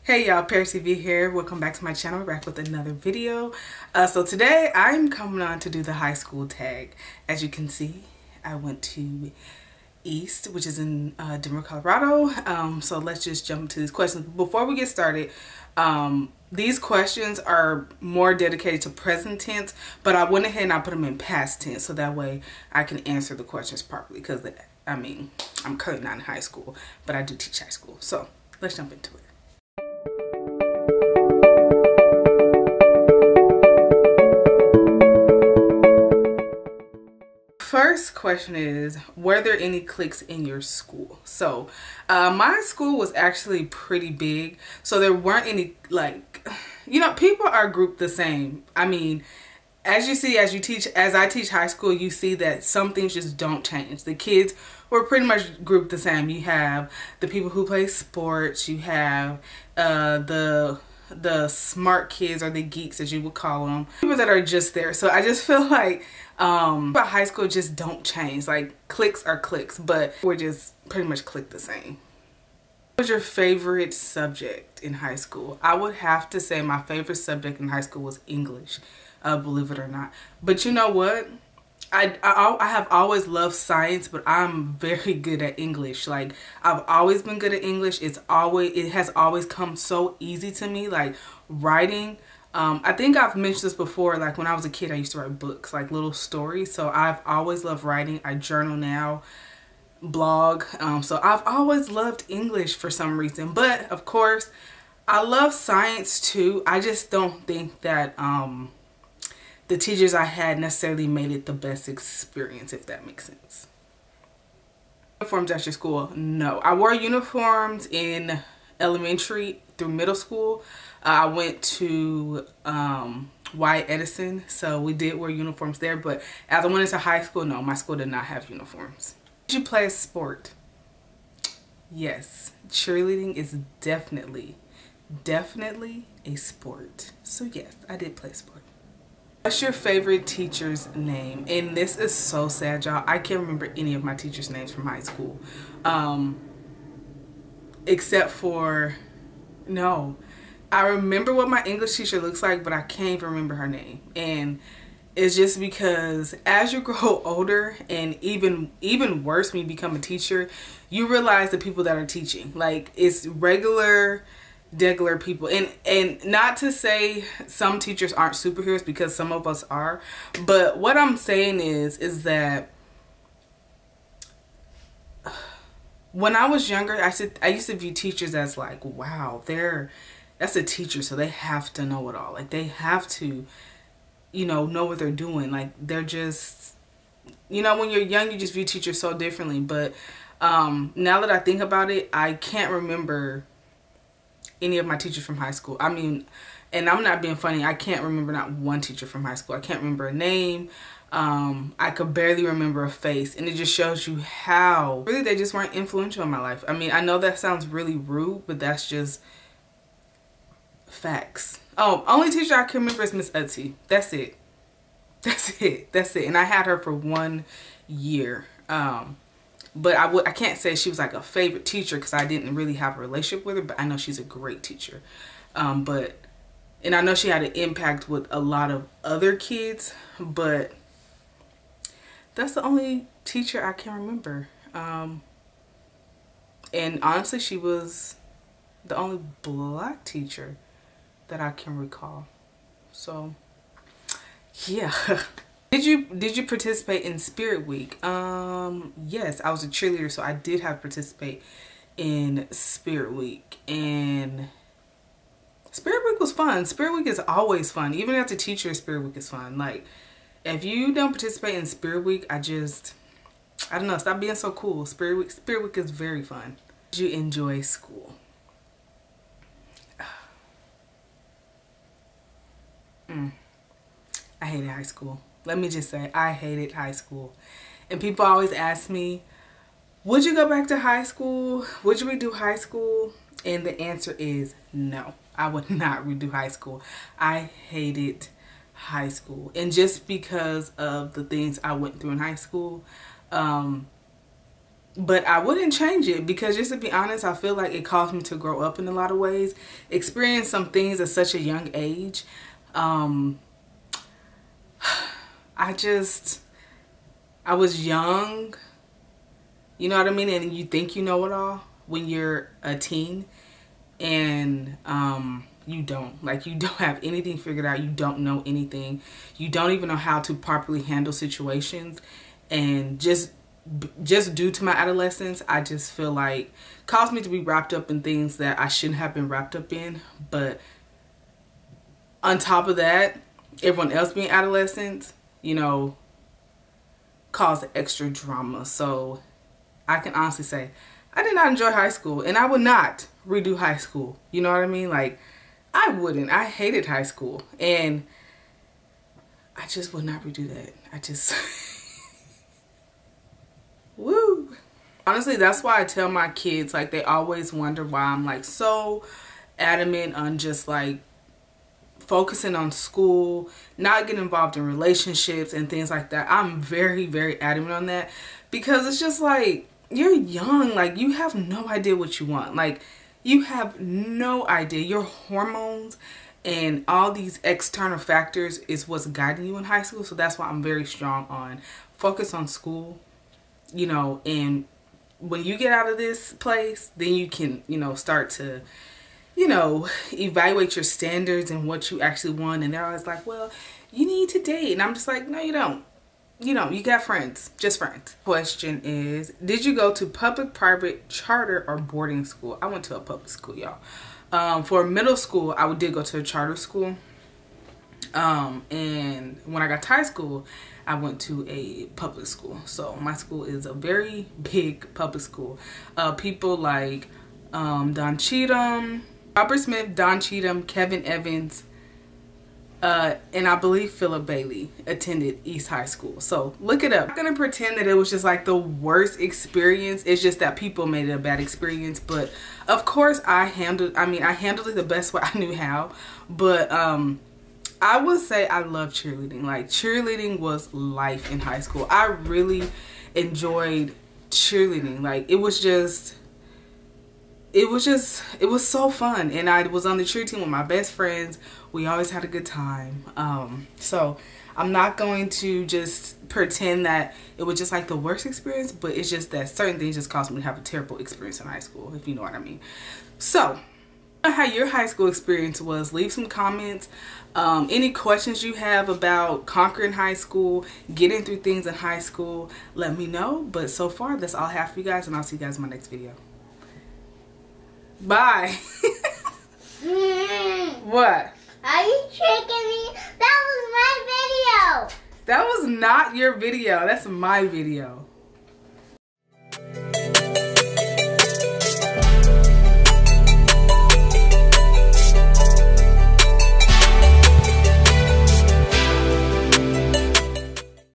Hey y'all, paristv here. Welcome back to my channel. We're back with another video. So today I'm coming on to do the high school tag. As you can see, I went to East, which is in Denver, Colorado. So let's just jump into these questions. Before we get started, these questions are more dedicated to present tense, but I went ahead and I put them in past tense so that way I can answer the questions properly, because I mean, I'm currently not in high school, but I do teach high school. So let's jump into it. First question is, were there any cliques in your school? So my school was actually pretty big, so there weren't any, like, you know, people are grouped the same. I mean, as you see, as I teach high school, you see that some things just don't change. The kids were pretty much grouped the same. You have the people who play sports, you have the smart kids, or the geeks as you would call them, people that are just there. So I just feel like but high school just don't change. Like, cliques are cliques, but we're just pretty much clique the same. What was your favorite subject in high school? I would have to say my favorite subject in high school was English, believe it or not. But you know what? I have always loved science, but I'm very good at English. Like, I've always been good at English. It has always come so easy to me. Like, writing, I think I've mentioned this before. Like, when I was a kid, I used to write books, like little stories. So I've always loved writing. I journal now, blog. So I've always loved English for some reason. But of course, I love science too. I just don't think that the teachers I had necessarily made it the best experience, if that makes sense. Uniforms at your school? No. I wore uniforms in elementary through middle school. I went to Y Edison, so we did wear uniforms there. But as I went into high school, no, my school did not have uniforms. Did you play a sport? Yes. Cheerleading is definitely a sport. So yes, I did play sport. What's your favorite teacher's name? And this is so sad, y'all. I can't remember any of my teachers' names from high school. Except for, no. I remember what my English teacher looks like, but I can't even remember her name. And it's just because as you grow older, and even worse when you become a teacher, you realize the people that are teaching. Like, it's regular people, and not to say some teachers aren't superheroes, because some of us are, but what I'm saying is that when I was younger, I used to view teachers as like, wow, that's a teacher, so they have to know it all. Like, they have to, you know what they're doing. Like, they're just, you know, when you're young, you just view teachers so differently. But now that I think about it, I can't remember any of my teachers from high school. I mean, and I'm not being funny, I can't remember not one teacher from high school. I can't remember a name. I could barely remember a face, and it just shows you how really they just weren't influential in my life. I mean, I know that sounds really rude, but that's just facts. Oh, only teacher I can remember is Miss Utsy. That's it. And I had her for 1 year. But I can't say she was like a favorite teacher, because I didn't really have a relationship with her, but I know she's a great teacher. And I know she had an impact with a lot of other kids, but that's the only teacher I can remember. And honestly, she was the only black teacher that I can recall. So yeah. Did you participate in Spirit Week? Yes, I was a cheerleader, so I did have to participate in Spirit Week. And Spirit Week was fun. Spirit Week is always fun. Even as a teacher, Spirit Week is fun. Like, if you don't participate in Spirit Week, I don't know, stop being so cool. Spirit Week is very fun. Did you enjoy school? I hated high school. Let me just say, I hated high school. And people always ask me, would you go back to high school? Would you redo high school? And the answer is no. I would not redo high school. I hated high school. And just because of the things I went through in high school, But I wouldn't change it, because just to be honest, I feel like it caused me to grow up in a lot of ways, experience some things at such a young age. I was young, you know what I mean? And you think you know it all when you're a teen, and you don't. Like, you don't have anything figured out. You don't know anything. You don't even know how to properly handle situations. And just due to my adolescence, I just feel like caused me to be wrapped up in things that I shouldn't have been wrapped up in. But on top of that, everyone else being adolescents, you know, caused extra drama. So I can honestly say I did not enjoy high school, and I would not redo high school. You know what I mean? Like, I wouldn't. I hated high school, and I just would not redo that. I just woo. Honestly, that's why I tell my kids, like, they always wonder why I'm like so adamant on just like focusing on school, not getting involved in relationships and things like that. I'm very, very adamant on that, because it's just like, you're young, like, you have no idea what you want. Like, you have no idea. Your hormones and all these external factors is what's guiding you in high school. So that's why I'm very strong on focus on school, you know, and when you get out of this place, then you can, you know, start to, you know, evaluate your standards and what you actually want. And they're always like, well, you need to date. And I'm just like, no, you don't. You know, you got friends, just friends. Question is, did you go to public, private, charter, or boarding school? I went to a public school, y'all. For middle school, I did go to a charter school. And when I got to high school, I went to a public school. So my school is a very big public school. People like Don Cheatham, Robert Smith, Don Cheatham, Kevin Evans, and I believe Philip Bailey attended East High School. So look it up. I'm not gonna pretend that it was just like the worst experience. It's just that people made it a bad experience. But of course I handled it the best way I knew how. But I would say I love cheerleading. Like, cheerleading was life in high school. I really enjoyed cheerleading. Like, it was so fun. And I was on the cheer team with my best friends. We always had a good time. So I'm not going to just pretend that it was just like the worst experience, but it's just that certain things just caused me to have a terrible experience in high school, if you know what I mean. So how your high school experience was, leave some comments. Any questions you have about conquering high school, getting through things in high school, let me know. But so far, that's all I have for you guys, and I'll see you guys in my next video. Bye. What? Are you tricking me? That was my video. That was not your video. That's my video.